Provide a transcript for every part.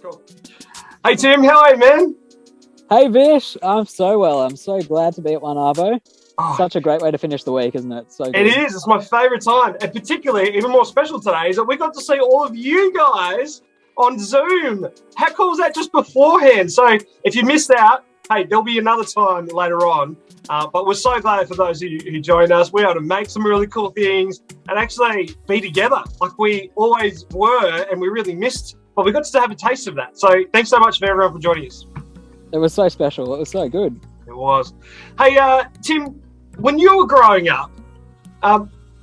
Cool. Hey Tim, how are you, man? Hey Vish, I'm so well. I'm so glad to be at onearvo. Oh, Such a great way to finish the week, isn't it? So good. it is. It's my favourite time, and particularly even more special today is that we got to see all of you guys on Zoom. How cool was that just beforehand? So if you missed out, hey, there'll be another time later on. But we're so glad for those of you who joined us. We were able to make some really cool things and actually be together like we always were, and we really missed. But we got to have a taste of that. So thanks so much for everyone for joining us. It was so special. It was so good. It was. Hey, Tim, when you were growing up,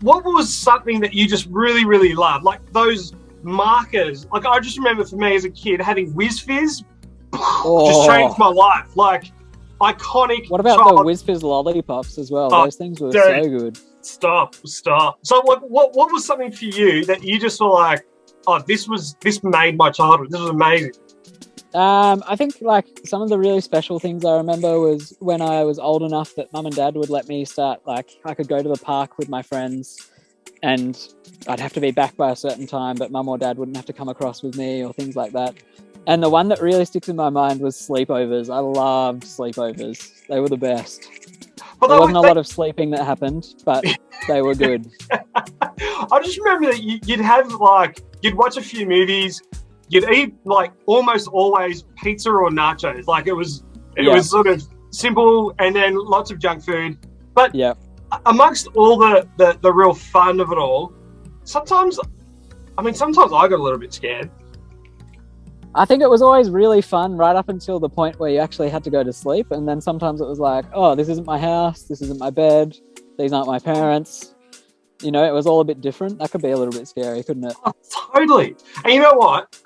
what was something that you just really, really loved? Like those markers. Like I just remember for me as a kid having Whiz Fizz just changed my life. Like iconic. What about the Whiz Fizz lollipops as well? Those things were so good. Stop. So what was something for you that you just were like, oh, this made my childhood. This was amazing. I think like some of the really special things I remember was when I was old enough that mum and dad would let me start, like I could go to the park with my friends and I'd have to be back by a certain time, but mum or dad wouldn't have to come across with me or things like that. And the one that really sticks in my mind was sleepovers. I loved sleepovers. They were the best. There wasn't a lot of sleeping that happened, but they were good. I just remember that you'd watch a few movies, you'd eat like almost always pizza or nachos. Like it was sort of simple and then lots of junk food. But amongst all the real fun of it all, sometimes I got a little bit scared. I think it was always really fun right up until the point where you actually had to go to sleep. And then sometimes it was like, oh, this isn't my house. This isn't my bed. These aren't my parents. You know, it was all a bit different. That could be a little bit scary, couldn't it? Oh, totally. And you know what?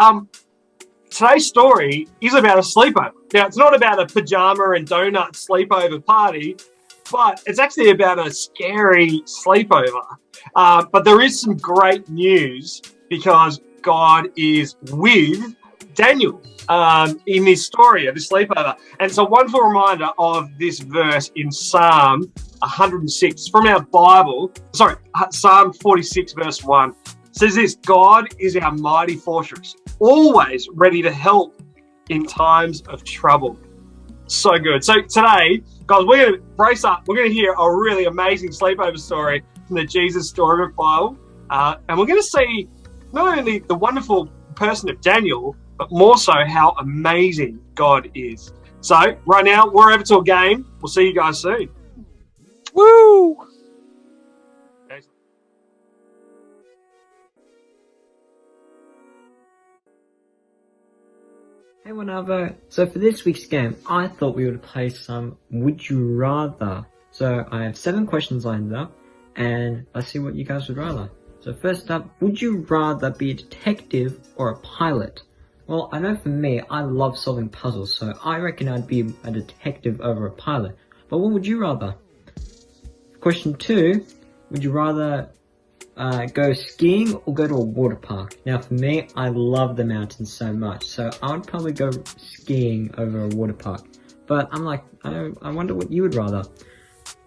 Today's story is about a sleepover. Now, it's not about a pajama and donut sleepover party, but it's actually about a scary sleepover. But there is some great news because God is with Daniel in this story of this sleepover. And it's a wonderful reminder of this verse in Psalm 106 from our Bible. Sorry, Psalm 46 verse 1. It says this: God is our mighty fortress, always ready to help in times of trouble. So good. So today, guys, we're going to brace up. We're going to hear a really amazing sleepover story from the Jesus Storybook Bible. And we're going to see not only the wonderful person of Daniel, but more so how amazing God is. So right now, we're over to a game. We'll see you guys soon. Woo! Okay. Hey onearvo, so for this week's game, I thought we would play some Would You Rather. So I have 7 questions lined up, and let's see what you guys would rather. So first up, would you rather be a detective or a pilot? Well, I know for me, I love solving puzzles, so I reckon I'd be a detective over a pilot. But what would you rather? Question 2, would you rather go skiing or go to a water park? Now for me, I love the mountains so much, so I would probably go skiing over a water park. But I'm like, I wonder what you would rather.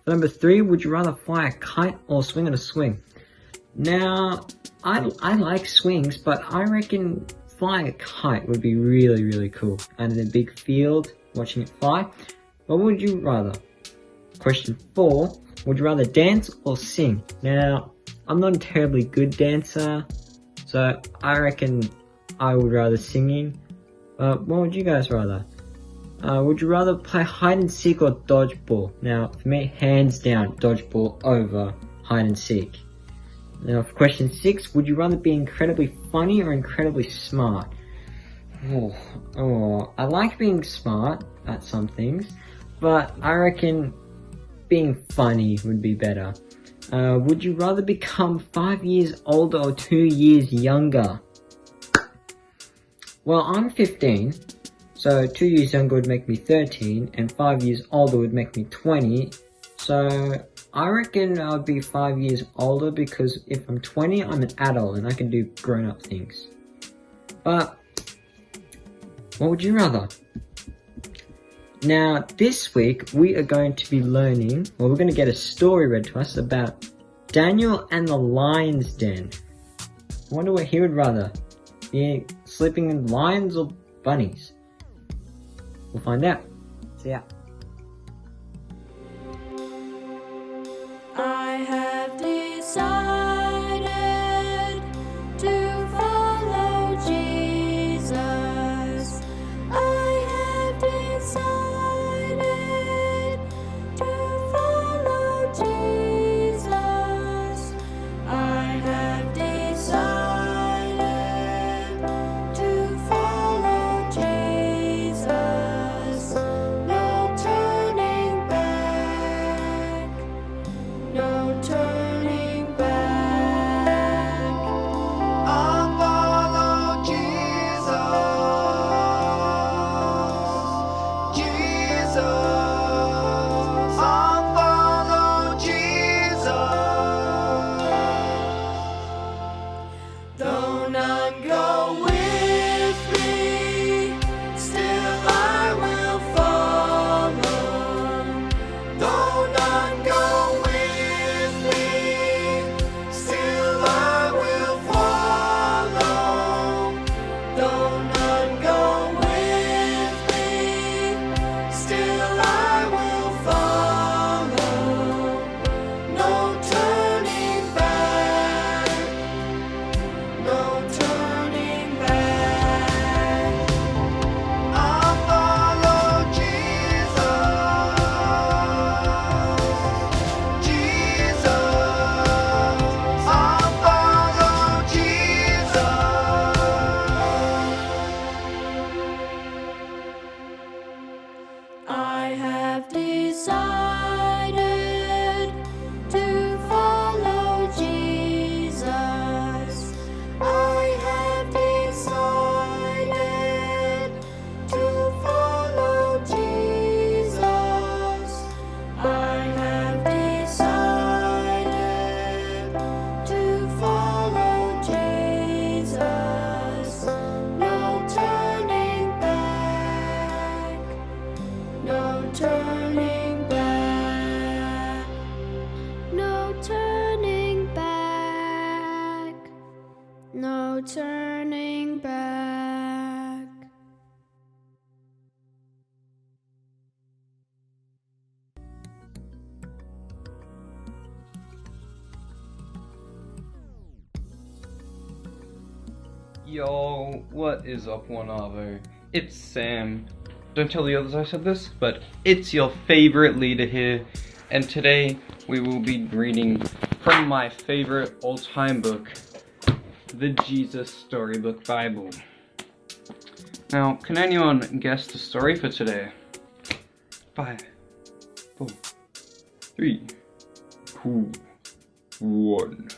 Number 3, would you rather fly a kite or swing on a swing? Now, I like swings, but I reckon flying a kite would be really, really cool. And in a big field, watching it fly. What would you rather? Question 4, would you rather dance or sing? Now, I'm not a terribly good dancer, so I reckon I would rather singing. What would you guys rather? Would you rather play hide and seek or dodgeball? Now, for me, hands down, dodgeball over hide and seek. Now, for question 6, would you rather be incredibly funny or incredibly smart? I like being smart at some things, but I reckon being funny would be better. Would you rather become 5 years older or 2 years younger? Well, I'm 15, so 2 years younger would make me 13, and 5 years older would make me 20, so I reckon I'll be 5 years older because if I'm 20, I'm an adult and I can do grown-up things. But, what would you rather? Now, this week, we are going to be learning, well, we're going to get a story read to us about Daniel and the Lion's Den. I wonder what he would rather, be sleeping in lions or bunnies? We'll find out. See ya. I have decided to follow Jesus. I have decided to follow Jesus. I have decided to follow Jesus. No turning back. No turning back. I follow Jesus. Jesus. I follow Jesus. Though none go with me, still I will follow. Though none go with me, still I will follow. Though none go with me, still I will follow. No turning back. No turning back. I follow Jesus. Jesus. I follow Jesus. I have decided to follow Jesus. I have decided to follow Jesus. I have decided to follow Jesus. No turning back. No turning back. No turning back. No turning back. Yo, what is up, onearvo? It's Sam. Don't tell the others I said this, but it's your favorite leader here, and today we will be reading from my favorite all-time book, the Jesus Storybook Bible. Now, can anyone guess the story for today? 5, 4, 3, 2, 1.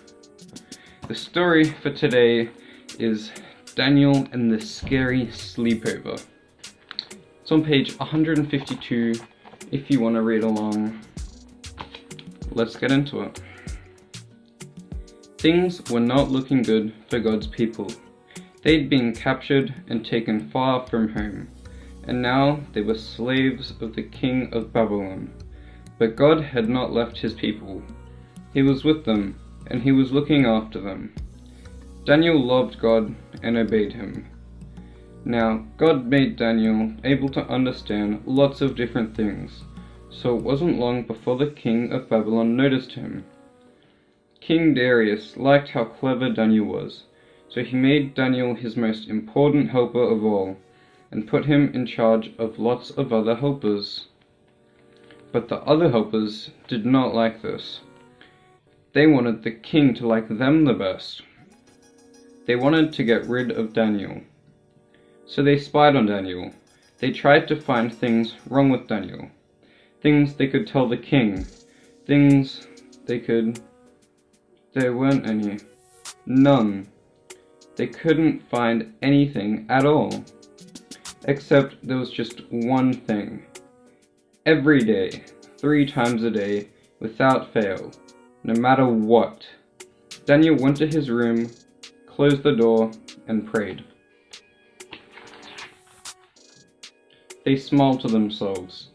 The story for today is Daniel and the Scary Sleepover. It's on page 152 if you want to read along. Let's get into it. Things were not looking good for God's people. They'd been captured and taken far from home, and now they were slaves of the king of Babylon. But God had not left his people. He was with them, and he was looking after them. Daniel loved God and obeyed him. Now, God made Daniel able to understand lots of different things, so it wasn't long before the king of Babylon noticed him. King Darius liked how clever Daniel was, so he made Daniel his most important helper of all, and put him in charge of lots of other helpers. But the other helpers did not like this. They wanted the king to like them the best. They wanted to get rid of Daniel. So they spied on Daniel. They tried to find things wrong with Daniel. Things they could tell the king. Things they could... There weren't any. None. They couldn't find anything at all. Except there was just one thing. Every day, 3 times a day, without fail, no matter what, Daniel went to his room, closed the door, and prayed. They smiled to themselves.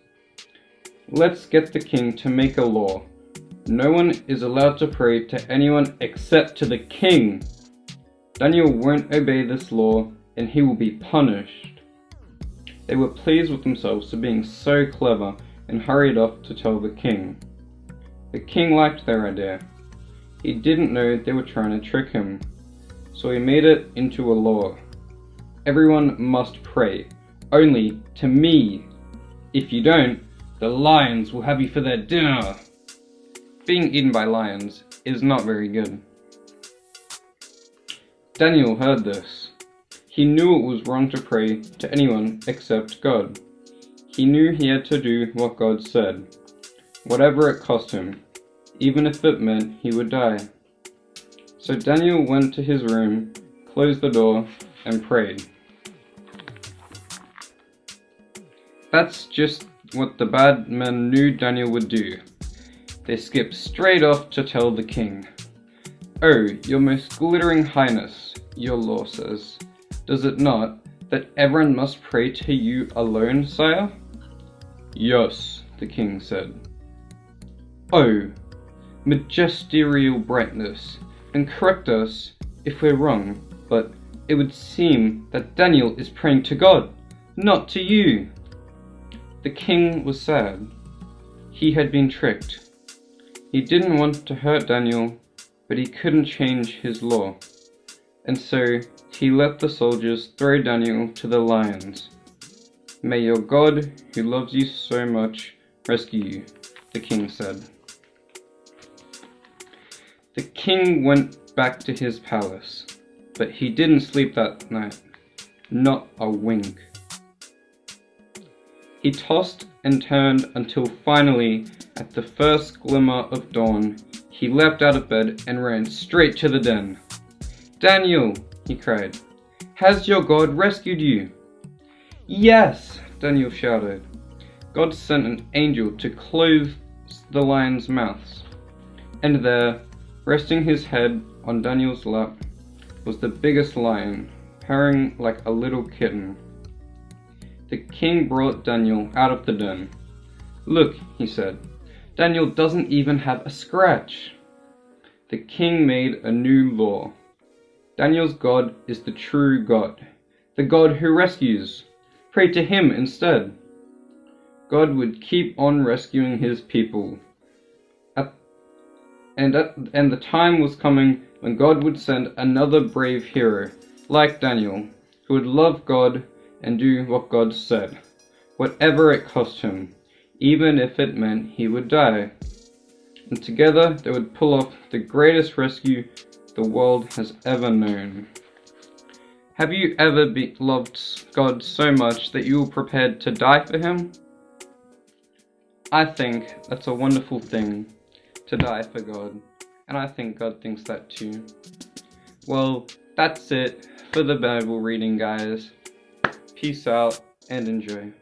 Let's get the king to make a law. No one is allowed to pray to anyone except to the king. Daniel won't obey this law, and he will be punished. They were pleased with themselves for being so clever and hurried off to tell the king. The king liked their idea. He didn't know they were trying to trick him, so he made it into a law. Everyone must pray, only to me. If you don't, the lions will have you for their dinner. Being eaten by lions is not very good. Daniel heard this. He knew it was wrong to pray to anyone except God. He knew he had to do what God said, whatever it cost him, even if it meant he would die. So Daniel went to his room, closed the door, and prayed. That's just what the bad men knew Daniel would do. They skipped straight off to tell the king. "Oh, your most glittering highness, your law says, does it not, that everyone must pray to you alone, sire?" "Yes," the king said. "Oh, magisterial brightness, and correct us if we're wrong, but it would seem that Daniel is praying to God, not to you." The king was sad. He had been tricked. He didn't want to hurt Daniel, but he couldn't change his law. And so he let the soldiers throw Daniel to the lions. "May your God, who loves you so much, rescue you," the king said. The king went back to his palace, but he didn't sleep that night. Not a wink. He tossed and turned until finally, at the first glimmer of dawn, he leapt out of bed and ran straight to the den. "Daniel," he cried, "has your God rescued you?" "Yes," Daniel shouted. God sent an angel to close the lions' mouths, and there, resting his head on Daniel's lap, was the biggest lion, purring like a little kitten. The king brought Daniel out of the den. "Look," he said, "Daniel doesn't even have a scratch." The king made a new law. Daniel's God is the true God, the God who rescues. Pray to him instead. God would keep on rescuing his people. And the time was coming when God would send another brave hero, like Daniel, who would love God and do what God said, whatever it cost him, even if it meant he would die. And together they would pull off the greatest rescue the world has ever known. Have you ever loved God so much that you were prepared to die for him? I think that's a wonderful thing, to die for God, and I think God thinks that too. Well, that's it for the Bible reading, guys. Peace out and enjoy.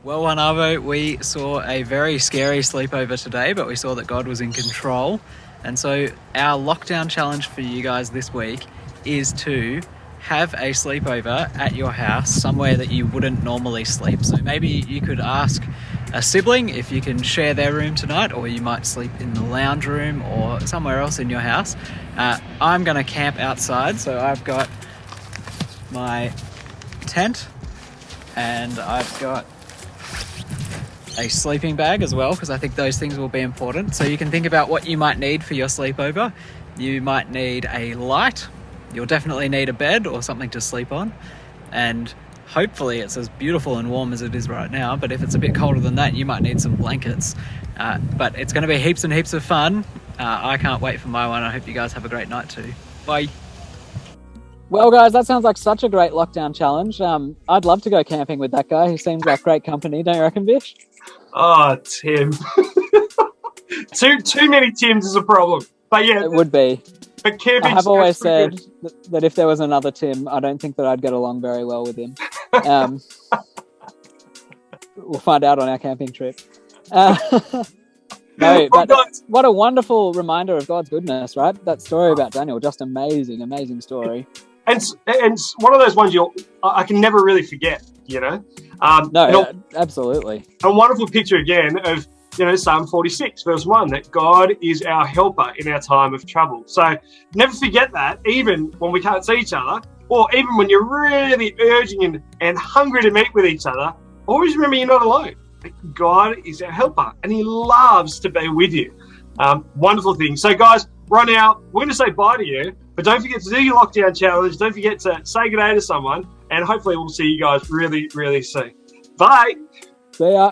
Well, onearvo, we saw a very scary sleepover today, but we saw that God was in control. And so our lockdown challenge for you guys this week is to have a sleepover at your house somewhere that you wouldn't normally sleep. So maybe you could ask a sibling if you can share their room tonight, or you might sleep in the lounge room or somewhere else in your house. I'm going to camp outside, so I've got my tent and I've got a sleeping bag as well, because I think those things will be important. So you can think about what you might need for your sleepover. You might need a light. You'll definitely need a bed or something to sleep on. And hopefully it's as beautiful and warm as it is right now. But if it's a bit colder than that, you might need some blankets. But it's going to be heaps and heaps of fun. I can't wait for my one. I hope you guys have a great night too. Bye. Well, guys, that sounds like such a great lockdown challenge. I'd love to go camping with that guy. He seems like great company, don't you reckon, Bish? Oh, Tim. too many Tims is a problem. But yeah, it would be. But camping. I have always said that if there was another Tim, I don't think that I'd get along very well with him. We'll find out on our camping trip. No, but what a wonderful reminder of God's goodness, right? That story about Daniel, just amazing story. And one of those ones I can never really forget, you know? Absolutely. A wonderful picture again of, Psalm 46, verse 1, that God is our helper in our time of trouble. So never forget that, even when we can't see each other, or even when you're really urging and hungry to meet with each other, always remember you're not alone. God is our helper, and he loves to be with you. Wonderful thing. So guys, right now, we're going to say bye to you, but don't forget to do your lockdown challenge. Don't forget to say good day to someone, and hopefully we'll see you guys really, really soon. Bye. See ya.